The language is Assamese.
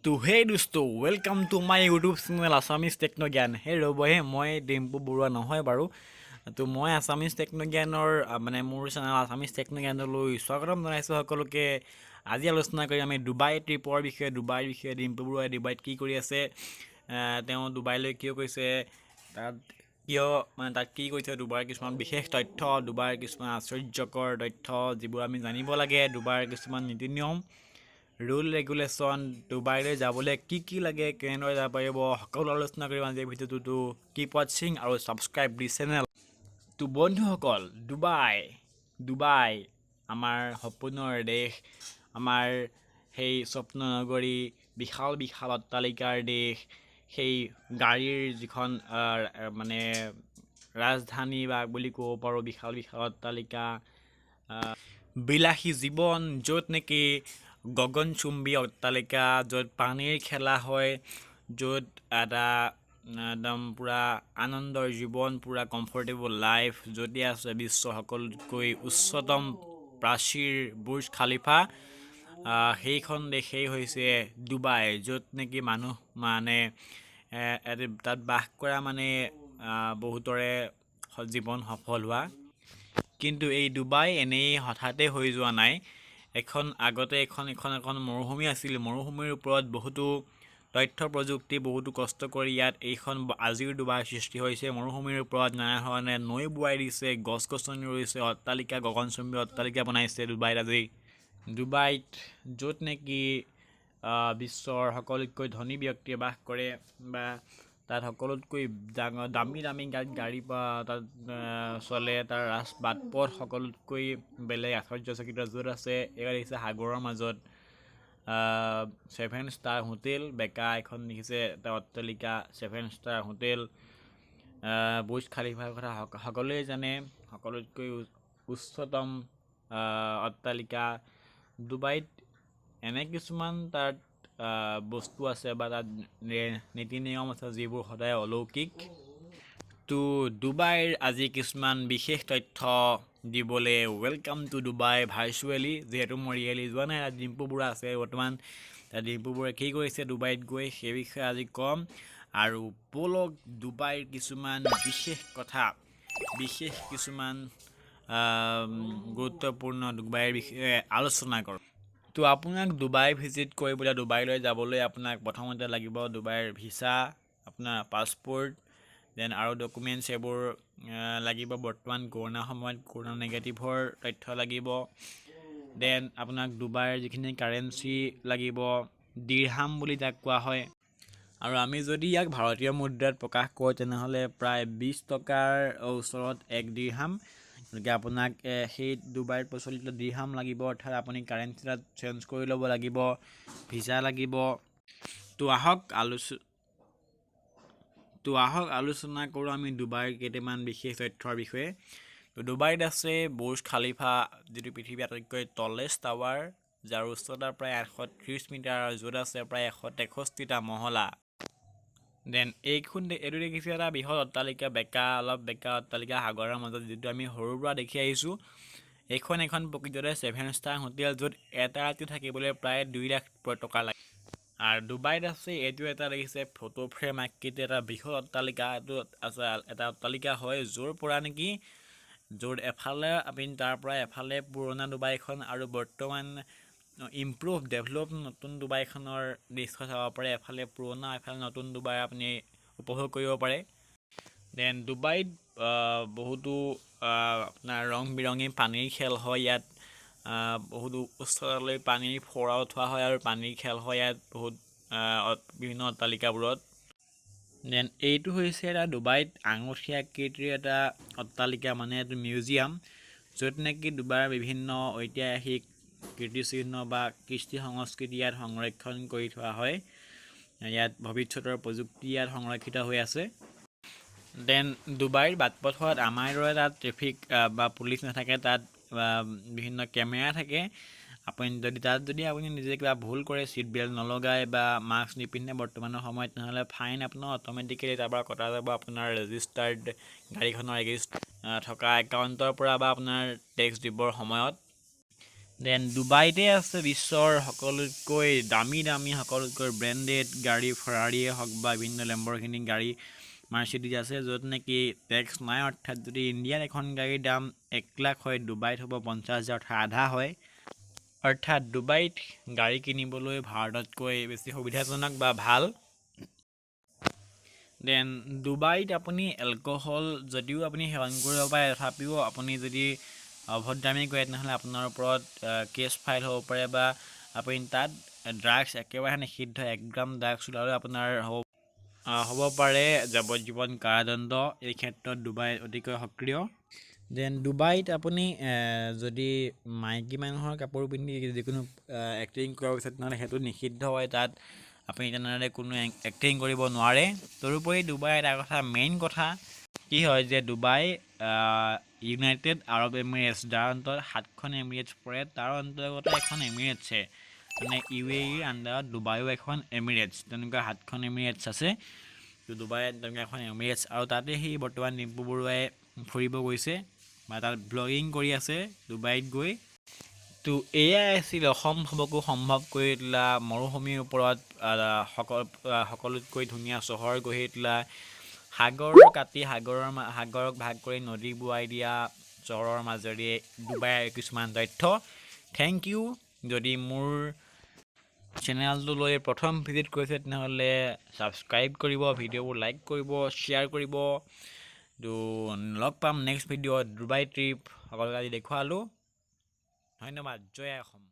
To hey dosto, welcome to my YouTube channel Assamese TECHNOGYAN. Hey robohe, moi Dimpu Barau নহয় বাৰু। তো মই Assamese TECHNOGYANৰ মানে মোৰ চেনেল Assamese TECHNOGYANলৈ স্বাগতম জনাইছোঁ সকলোকে। আজি আলোচনা কৰিম আমি ডুবাই ট্ৰিপৰ বিষয়ে, ডুবাইৰ বিষয়ে। ডিম্পু বৰুৱাই ডুবাইত কি কৰি আছে, তেওঁ ডুবাইলৈ কিয় গৈছে, তাত কিয় মানে তাত কি কৈছে, ডুবাইৰ কিছুমান বিশেষ তথ্য, ডুবাইৰ কিছুমান আশ্চৰ্যকৰ তথ্য যিবোৰ আমি জানিব লাগে, ডুবাইৰ কিছুমান নীতি নিয়ম, ৰুল ৰেগুলেশ্যন, ডুবাইলৈ যাবলৈ কি লাগে, কেনেদৰে যাব পাৰিব, সকলো আলোচনা কৰিম আজিৰ ভিডিঅ'টো। কিপ ৱাচিং আৰু ছাবস্ক্ৰাইব দি চেনেল। তো বন্ধুসকল, ডুবাই আমাৰ সপোনৰ দেশ, আমাৰ সেই স্বপ্ন নগৰী, বিশাল বিশাল অট্টালিকাৰ দেশ, সেই গাড়ীৰ যিখন মানে ৰাজধানী বা বুলি ক'ব পাৰোঁ, বিশাল বিশাল অট্টালিকা, বিলাসী জীৱন, য'ত নেকি গগনচুম্বী অট্টালিকা, য'ত পানীৰ খেলা হয়, য'ত এটা একদম পূৰা আনন্দৰ জীৱন, পূৰা কমফৰ্টেবল লাইফ, য'তে আছে বিশ্বৰ সকলোতকৈ উচ্চতম প্ৰাচীৰ বুৰ্জ খালিফা, সেইখন দেশেই হৈছে ডুবাই, য'ত নেকি মানুহ মানে তাত বাস কৰা মানে বহুতৰে জীৱন সফল হোৱা। কিন্তু এই ডুবাই এনেই হঠাতে হৈ যোৱা নাই। আগতে এখন মৰুভূমি আছিল। মৰুভূমিৰ ওপৰত বহুতো তথ্য প্ৰযুক্তি, বহুতো কষ্ট কৰি ইয়াত এইখন আজিৰ ডুবাইৰ সৃষ্টি হৈছে। মৰুভূমিৰ ওপৰত নানা ধৰণে নৈ বোৱাই দিছে, গছ গছনি ৰুইছে, অট্টালিকা, গগনচুম্বী অট্টালিকা বনাইছে ডুবাইত, য'ত নেকি বিশ্বৰ সকলোতকৈ ধনী ব্যক্তিয়ে বাস কৰে, বা তাত সকলোতকৈ দামী গাড়ী তাত চলে, তাৰ বাটপথ সকলোতকৈ বেলেগ আশ্চৰ্যচকিত, য'ত আছে এয়া দেখিছে সাগৰৰ মাজত 7 ষ্টাৰ হোটেল, বেকা এখন দেখিছে এটা অট্টালিকা, 7 ষ্টাৰ হোটেল, বুৰ্জ খালিফাৰ কথা সকলোৱে জানে, সকলোতকৈ উচ্চতম অট্টালিকা। ডুবাইত এনে কিছুমান তাত বস্তু আছে বা তাত নীতি নিয়ম আছে যিবোৰ সদায় অলৌকিক। তো ডুবাইৰ আজি কিছুমান বিশেষ তথ্য দিবলৈ ৱেলকাম টু ডুবাই ভাৰ্চুৱেলি, যিহেতু মই ৰিয়েলি যোৱা নাই। তাত ডিম্পু বৰুৱা আছে বৰ্তমান, তাত ডিম্পু বৰুৱাই কি কৰিছে ডুবাইত গৈ, সেই বিষয়ে আজি ক'ম। আৰু ব'লক ডুবাইৰ কিছুমান বিশেষ কথা, বিশেষ কিছুমান গুৰুত্বপূৰ্ণ ডুবাইৰ বিষয়ে আলোচনা কৰোঁ। তো আপোনাক ডুবাই ভিজিট কৰিবলৈ, ডুবাইলৈ যাবলৈ আপোনাক প্ৰথমতে লাগিব ডুবাইৰ ভিছা, আপোনাৰ পাছপৰ্ট, দেন আৰু ডকুমেণ্টছ এইবোৰ লাগিব। বৰ্তমান কৰোণা সময়ত কৰোণা নেগেটিভৰ তথ্য লাগিব। দেন আপোনাক ডুবাইৰ যিখিনি কাৰেঞ্চি লাগিব, দিৰহাম বুলি যাক কোৱা হয়, আৰু আমি যদি ইয়াক ভাৰতীয় মুদ্ৰাত প্ৰকাশ কৰোঁ তেনেহ'লে প্ৰায় 20 টকাৰ ওচৰত এক দিৰহাম। গতিকে আপোনাক সেই ডুবাইত প্ৰচলিত দিৰহাম লাগিব, অৰ্থাৎ আপুনি কাৰেঞ্চি তাত চেঞ্জ কৰি ল'ব লাগিব, ভিছা লাগিব। তো আহক আলোচনা কৰোঁ আমি ডুবাইৰ কেইটামান বিশেষ তথ্যৰ বিষয়ে। তো ডুবাইত আছে বুৰ্জ খালিফা, যিটো পৃথিৱীৰ আটাইতকৈ তলেষ্ট টাৱাৰ, যাৰ উচ্চতা প্ৰায় 830 মিটাৰ, য'ত আছে প্ৰায় 163টা মহলা। দেন এইটো দেখিছে এটা বৃহৎ অট্টালিকা, অলপ বেকা অট্টালিকা সাগৰৰ মাজত, যিটো আমি সৰুৰ পৰা দেখি আহিছোঁ। এখন প্ৰকৃততে 7 ষ্টাৰ হোটেল, য'ত এটা ৰাতি থাকিবলৈ প্ৰায় 2 লাখ টকা লাগে। আৰু ডুবাইত আছে এইটো এটা দেখিছে ফটো ফ্ৰেম আকৃতিৰ এটা বৃহৎ অট্টালিকা। এইটো এটা অট্টালিকা হয় য'ত এফালে আপুনি তাৰ পৰা এফালে পুৰণা ডুবাইখন আৰু বৰ্তমান ডেভেলপ নতুন ডুবাইখনৰ দৃশ্য চাব পাৰে। এফালে পুৰণা, এফালে নতুন ডুবাই আপুনি উপভোগ কৰিব পাৰে। দেন ডুবাইত বহুতো আপোনাৰ ৰং বিৰঙী পানীৰ খেল হয়। ইয়াত বহুতো উচ্চতালৈ পানীৰ ফোঁৰা উঠোৱা হয় আৰু পানীৰ খেল হয় ইয়াত বহুত বিভিন্ন অট্টালিকাবোৰত। দেন এইটো হৈছে এটা ডুবাইত আঙুঠি আকৃতিৰ এটা অট্টালিকা, মানে এইটো মিউজিয়াম, য'ত নেকি ডুবাইৰ বিভিন্ন ঐতিহাসিক কীৰ্তিচিহ্ন বা কৃষ্টি সংস্কৃতি ইয়াত সংৰক্ষণ কৰি থোৱা হয়। ইয়াত ভৱিষ্যতৰ প্ৰযুক্তি ইয়াত সংৰক্ষিত হৈ আছে। দেন ডুবাইৰ বাটপথত আমাৰ দৰে তাত ট্ৰেফিক বা পুলিচ নাথাকে, তাত বিভিন্ন কেমেৰা থাকে। যদি আপুনি নিজে কিবা ভুল কৰে, ছিট বেল্ট নলগায় বা মাস্ক নিপিন্ধে বৰ্তমানৰ সময়ত, নহ'লে ফাইন আপোনাৰ অট'মেটিকেলি তাৰ পৰা কটা যাব আপোনাৰ ৰেজিষ্টাৰ্ড গাড়ীখনৰ থকা একাউণ্টৰ পৰা বা আপোনাৰ টেক্স দিবৰ সময়ত। দেন ডুবাইতে আছে বিশ্বৰ সকলোতকৈ দামী সকলোতকৈ ব্ৰেণ্ডেড গাড়ী ফেৰাৰীয়ে হওক বা বিভিন্ন লেম্বৰগিনি গাড়ী মাৰ্চিডিজ আছে, য'ত নেকি টেক্স নাই। অৰ্থাৎ যদি ইণ্ডিয়াত এখন গাড়ীৰ দাম 1 লাখ হয়, ডুবাইত হ'ব 50,000, অৰ্থাৎ আধা হয়। অৰ্থাৎ ডুবাইত গাড়ী কিনিবলৈ ভাৰততকৈ বেছি সুবিধাজনক বা ভাল। দেন ডুবাইত আপুনি এলকহল যদিও আপুনি সেৱন কৰিব পাৰে, তথাপিও আপুনি যদি অভদ্ৰামী কৰে তেনেহ'লে আপোনাৰ ওপৰত কেছ ফাইল হ'ব পাৰে, বা আপুনি তাত ড্ৰাগছ একেবাৰে নিষিদ্ধ, 1 গ্ৰাম ড্ৰাগছ ওলালেও আপোনাৰ হ'ব পাৰে যাৱজ্জীৱন কাৰাদণ্ড। এই ক্ষেত্ৰত ডুবাই অতিকৈ সক্ৰিয়। দেন ডুবাইত আপুনি যদি মাইকী মানুহৰ কাপোৰ পিন্ধি যিকোনো এক্টিং কৰিব বিচাৰে তেনেহ'লে সেইটো নিষিদ্ধ হয়। তাত আপুনি তেনেদৰে কোনো এক্টিং কৰিব নোৱাৰে। তদুপৰি ডুবাই এটা কথা, মেইন কথা কি হয় যে ডুবাই ইউনাইটেড আৰব এমিৰেটছ, যাৰ অন্তৰত 7খন এমিৰেটছ পৰে, তাৰ অন্তৰ্গত এখন এমিৰেটছে, মানে UAEৰ আণ্ডাৰত ডুবাইও এখন এমিৰেটছ। তেনেকুৱা 7খন এমিৰেটছ আছে। তো ডুবাইত তেনেকুৱা এখন এমিৰেটছ, আৰু তাতে সি বৰ্তমান ডিম্পু বৰুৱাই ফুৰিব গৈছে বা তাত ব্লগিং কৰি আছে ডুবাইত গৈ। তো এয়াই আছিল অসম্ভৱকো সম্ভৱ কৰি তোলা, মৰুভূমিৰ ওপৰত সকলোতকৈ ধুনীয়া চহৰ গঢ়ি তোলা, সাগৰ কাটি সাগৰক ভাগ কৰি নদী বোৱাই দিয়া চহৰৰ মাজেৰে ডুবাইৰ কিছুমান তথ্য। Thank you. যদি মোৰ চেনেলটোলৈ প্ৰথম ভিজিট কৰিছে তেনেহ'লে ছাবস্ক্ৰাইব কৰিব, ভিডিঅ'বোৰ লাইক কৰিব, শ্বেয়াৰ কৰিব। তো লগ পাম নেক্সট ভিডিঅ'ত। ডুবাই ট্ৰিপ সকলোকে আজি দেখুৱালোঁ। ধন্যবাদ। জয় অসম।